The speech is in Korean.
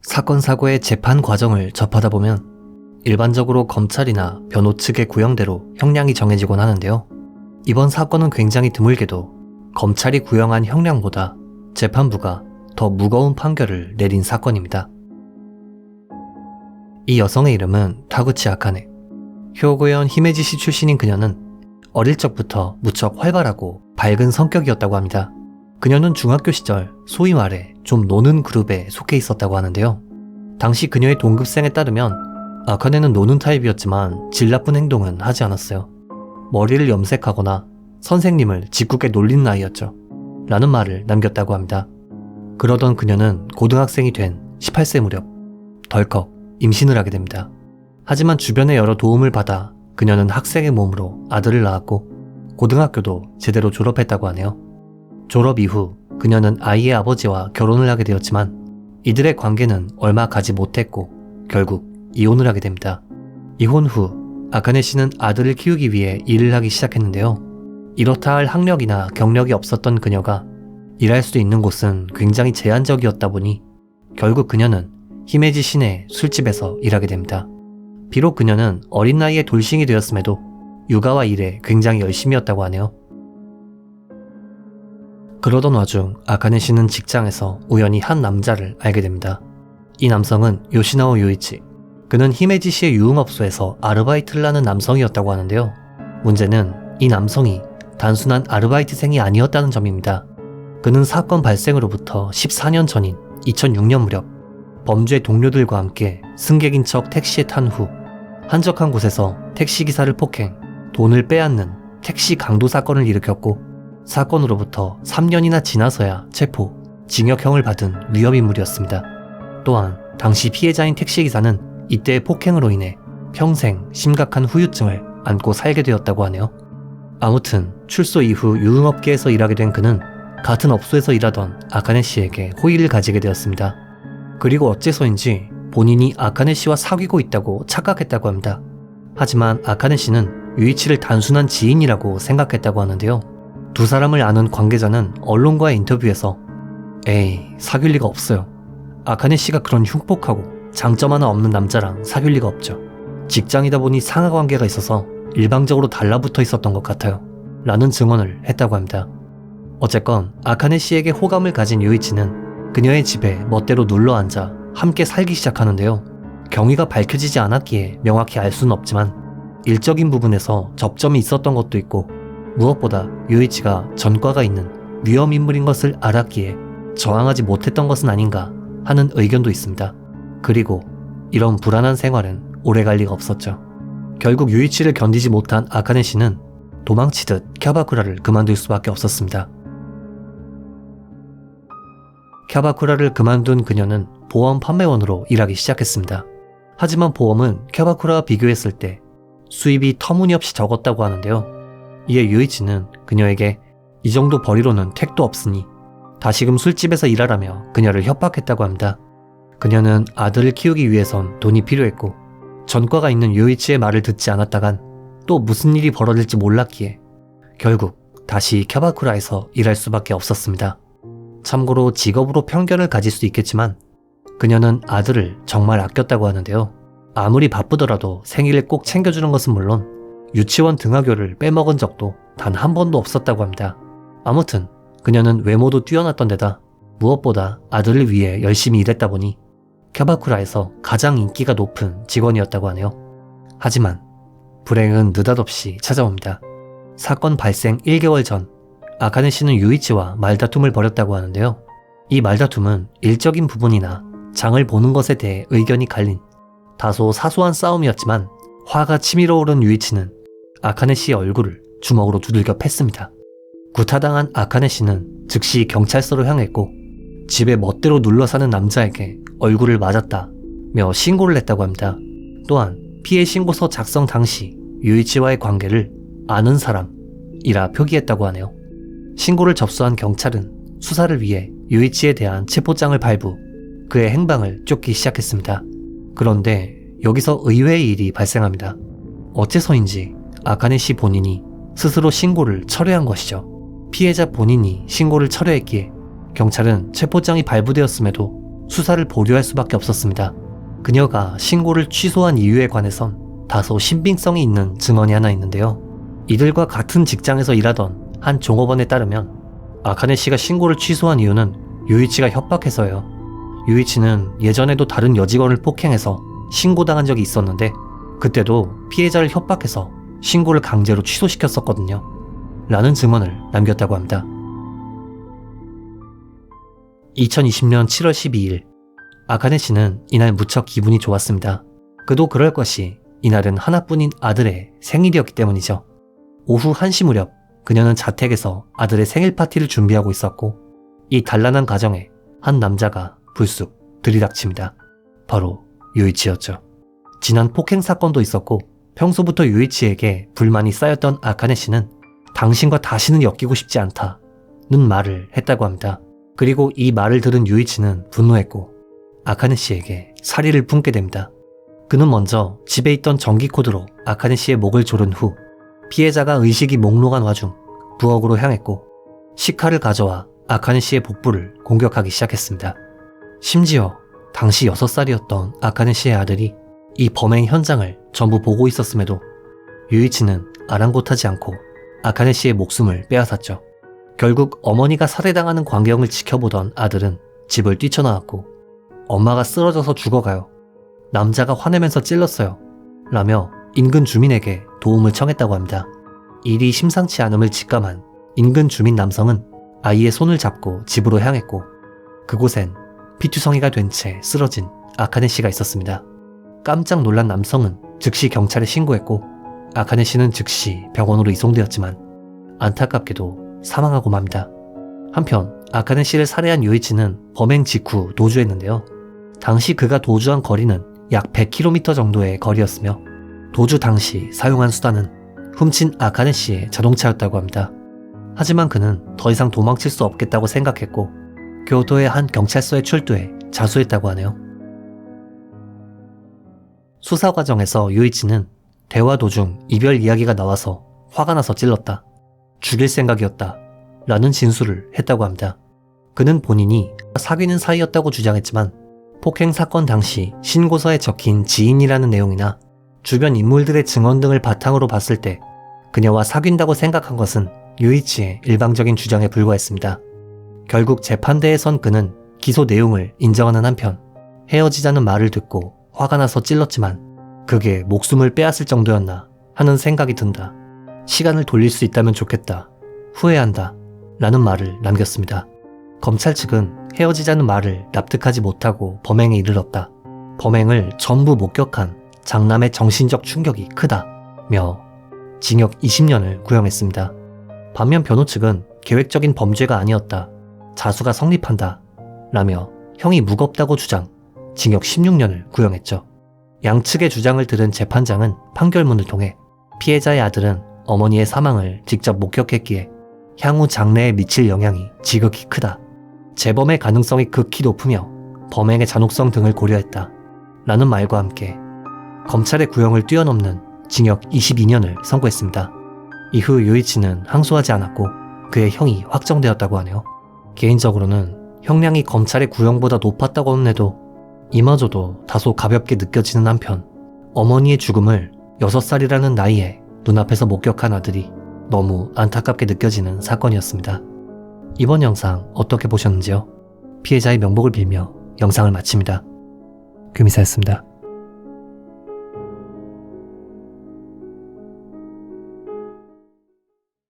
사건 사고의 재판 과정을 접하다 보면 일반적으로 검찰이나 변호 측의 구형대로 형량이 정해지곤 하는데요. 이번 사건은 굉장히 드물게도 검찰이 구형한 형량보다 재판부가 더 무거운 판결을 내린 사건입니다. 이 여성의 이름은 타구치 아카네. 효고현 히메지시 출신인 그녀는 어릴 적부터 무척 활발하고 밝은 성격이었다고 합니다. 그녀는 중학교 시절 소위 말해 좀 노는 그룹에 속해 있었다고 하는데요. 당시 그녀의 동급생에 따르면 아카네는 노는 타입이었지만 질 나쁜 행동은 하지 않았어요. 머리를 염색하거나 선생님을 짓궂게 놀리는 아이였죠. 라는 말을 남겼다고 합니다. 그러던 그녀는 고등학생이 된 18세 무렵 덜컥 임신을 하게 됩니다. 하지만 주변의 여러 도움을 받아 그녀는 학생의 몸으로 아들을 낳았고 고등학교도 제대로 졸업했다고 하네요. 졸업 이후 그녀는 아이의 아버지와 결혼을 하게 되었지만 이들의 관계는 얼마 가지 못했고 결국 이혼을 하게 됩니다. 이혼 후 아카네 씨는 아들을 키우기 위해 일을 하기 시작했는데요. 이렇다 할 학력이나 경력이 없었던 그녀가 일할 수 있는 곳은 굉장히 제한적이었다 보니 결국 그녀는 히메지 시내 술집에서 일하게 됩니다. 비록 그녀는 어린 나이에 돌싱이 되었음에도 육아와 일에 굉장히 열심이었다고 하네요. 그러던 와중 아카네 씨는 직장에서 우연히 한 남자를 알게 됩니다. 이 남성은 요시나오 유이치. 그는 히메지 시의 유흥업소에서 아르바이트를 하는 남성이었다고 하는데요. 문제는 이 남성이 단순한 아르바이트생이 아니었다는 점입니다. 그는 사건 발생으로부터 14년 전인 2006년 무렵 범죄 동료들과 함께 승객인 척 택시에 탄 후 한적한 곳에서 택시기사를 폭행, 돈을 빼앗는 택시 강도 사건을 일으켰고 사건으로부터 3년이나 지나서야 체포, 징역형을 받은 위험인물이었습니다. 또한 당시 피해자인 택시기사는 이때의 폭행으로 인해 평생 심각한 후유증을 안고 살게 되었다고 하네요. 아무튼 출소 이후 유흥업계에서 일하게 된 그는 같은 업소에서 일하던 아카네 씨에게 호의를 가지게 되었습니다. 그리고 어째서인지 본인이 아카네 씨와 사귀고 있다고 착각했다고 합니다. 하지만 아카네 씨는 유이치를 단순한 지인이라고 생각했다고 하는데요. 두 사람을 아는 관계자는 언론과의 인터뷰에서 에이, 사귈 리가 없어요. 아카네 씨가 그런 흉폭하고 장점 하나 없는 남자랑 사귈 리가 없죠. 직장이다 보니 상하관계가 있어서 일방적으로 달라붙어 있었던 것 같아요. 라는 증언을 했다고 합니다. 어쨌건 아카네 씨에게 호감을 가진 유이치는 그녀의 집에 멋대로 눌러앉아 함께 살기 시작하는데요. 경위가 밝혀지지 않았기에 명확히 알 수는 없지만 일적인 부분에서 접점이 있었던 것도 있고 무엇보다 유이치가 전과가 있는 위험인물인 것을 알았기에 저항하지 못했던 것은 아닌가 하는 의견도 있습니다. 그리고 이런 불안한 생활은 오래갈 리가 없었죠. 결국 유이치를 견디지 못한 아카네 씨는 도망치듯 캬바쿠라를 그만둘 수밖에 없었습니다. 캬바쿠라를 그만둔 그녀는 보험 판매원으로 일하기 시작했습니다. 하지만 보험은 캬바쿠라와 비교했을 때 수입이 터무니없이 적었다고 하는데요. 이에 유이치는 그녀에게 이 정도 벌이로는 택도 없으니 다시금 술집에서 일하라며 그녀를 협박했다고 합니다. 그녀는 아들을 키우기 위해선 돈이 필요했고 전과가 있는 유이치의 말을 듣지 않았다간 또 무슨 일이 벌어질지 몰랐기에 결국 다시 캬바쿠라에서 일할 수밖에 없었습니다. 참고로 직업으로 편견을 가질 수 있겠지만 그녀는 아들을 정말 아꼈다고 하는데요. 아무리 바쁘더라도 생일을 꼭 챙겨주는 것은 물론 유치원 등하교를 빼먹은 적도 단 한 번도 없었다고 합니다. 아무튼 그녀는 외모도 뛰어났던 데다 무엇보다 아들을 위해 열심히 일했다 보니 캬바쿠라에서 가장 인기가 높은 직원이었다고 하네요. 하지만 불행은 느닷없이 찾아옵니다. 사건 발생 1개월 전 아카네 씨는 유이치와 말다툼을 벌였다고 하는데요. 이 말다툼은 일적인 부분이나 장을 보는 것에 대해 의견이 갈린 다소 사소한 싸움이었지만 화가 치밀어 오른 유이치는 아카네 씨의 얼굴을 주먹으로 두들겨 팼습니다. 구타당한 아카네 씨는 즉시 경찰서로 향했고 집에 멋대로 눌러 사는 남자에게 얼굴을 맞았다며 신고를 했다고 합니다. 또한 피해 신고서 작성 당시 유이치와의 관계를 아는 사람이라 표기했다고 하네요. 신고를 접수한 경찰은 수사를 위해 유이치에 대한 체포장을 발부, 그의 행방을 쫓기 시작했습니다. 그런데 여기서 의외의 일이 발생합니다. 어째서인지 아카네 씨 본인이 스스로 신고를 철회한 것이죠. 피해자 본인이 신고를 철회했기에 경찰은 체포장이 발부되었음에도 수사를 보류할 수밖에 없었습니다. 그녀가 신고를 취소한 이유에 관해선 다소 신빙성이 있는 증언이 하나 있는데요. 이들과 같은 직장에서 일하던 한 종업원에 따르면 아카네 씨가 신고를 취소한 이유는 유이치가 협박해서요. 유이치는 예전에도 다른 여직원을 폭행해서 신고당한 적이 있었는데 그때도 피해자를 협박해서 신고를 강제로 취소시켰었거든요. 라는 증언을 남겼다고 합니다. 2020년 7월 12일 아카네 씨는 이날 무척 기분이 좋았습니다. 그도 그럴 것이 이날은 하나뿐인 아들의 생일이었기 때문이죠. 오후 1시 무렵 그녀는 자택에서 아들의 생일 파티를 준비하고 있었고 이 단란한 가정에 한 남자가 불쑥 들이닥칩니다. 바로 유이치였죠. 지난 폭행 사건도 있었고 평소부터 유이치에게 불만이 쌓였던 아카네 씨는 당신과 다시는 엮이고 싶지 않다는 말을 했다고 합니다. 그리고 이 말을 들은 유이치는 분노했고 아카네 씨에게 살이를 품게 됩니다. 그는 먼저 집에 있던 전기 코드로 아카네 씨의 목을 조른 후 피해자가 의식이 몽롱한 와중 부엌으로 향했고 식칼을 가져와 아카네 씨의 복부를 공격하기 시작했습니다. 심지어 당시 6살이었던 아카네 씨의 아들이 이 범행 현장을 전부 보고 있었음에도 유이치는 아랑곳하지 않고 아카네 씨의 목숨을 빼앗았죠. 결국 어머니가 살해당하는 광경을 지켜보던 아들은 집을 뛰쳐나왔고 엄마가 쓰러져서 죽어가요. 남자가 화내면서 찔렀어요. 라며 인근 주민에게 도움을 청했다고 합니다. 일이 심상치 않음을 직감한 인근 주민 남성은 아이의 손을 잡고 집으로 향했고 그곳엔 피투성이가 된 채 쓰러진 아카네 씨가 있었습니다. 깜짝 놀란 남성은 즉시 경찰에 신고했고 아카네 씨는 즉시 병원으로 이송되었지만 안타깝게도 사망하고 맙니다. 한편 아카네 씨를 살해한 유이치는 범행 직후 도주했는데요. 당시 그가 도주한 거리는 약 100km 정도의 거리였으며 도주 당시 사용한 수단은 훔친 아카네 씨의 자동차였다고 합니다. 하지만 그는 더 이상 도망칠 수 없겠다고 생각했고 교토의 한 경찰서에 출두해 자수했다고 하네요. 수사 과정에서 유이치는 대화 도중 이별 이야기가 나와서 화가 나서 찔렀다. 죽일 생각이었다. 라는 진술을 했다고 합니다. 그는 본인이 사귀는 사이였다고 주장했지만 폭행 사건 당시 신고서에 적힌 지인이라는 내용이나 주변 인물들의 증언 등을 바탕으로 봤을 때 그녀와 사귄다고 생각한 것은 유이치의 일방적인 주장에 불과했습니다. 결국 재판대에선 그는 기소 내용을 인정하는 한편 헤어지자는 말을 듣고 화가 나서 찔렀지만 그게 목숨을 빼앗을 정도였나 하는 생각이 든다. 시간을 돌릴 수 있다면 좋겠다. 후회한다. 라는 말을 남겼습니다. 검찰 측은 헤어지자는 말을 납득하지 못하고 범행에 이르렀다. 범행을 전부 목격한 장남의 정신적 충격이 크다며 징역 20년을 구형했습니다. 반면 변호 측은 계획적인 범죄가 아니었다. 자수가 성립한다. 라며 형이 무겁다고 주장, 징역 16년을 구형했죠. 양측의 주장을 들은 재판장은 판결문을 통해 피해자의 아들은 어머니의 사망을 직접 목격했기에 향후 장래에 미칠 영향이 지극히 크다. 재범의 가능성이 극히 높으며 범행의 잔혹성 등을 고려했다. 라는 말과 함께 검찰의 구형을 뛰어넘는 징역 22년을 선고했습니다. 이후 유이치는 항소하지 않았고 그의 형이 확정되었다고 하네요. 개인적으로는 형량이 검찰의 구형보다 높았다고는 해도 이마저도 다소 가볍게 느껴지는 한편 어머니의 죽음을 6살이라는 나이에 눈앞에서 목격한 아들이 너무 안타깝게 느껴지는 사건이었습니다. 이번 영상 어떻게 보셨는지요? 피해자의 명복을 빌며 영상을 마칩니다. 금이사였습니다.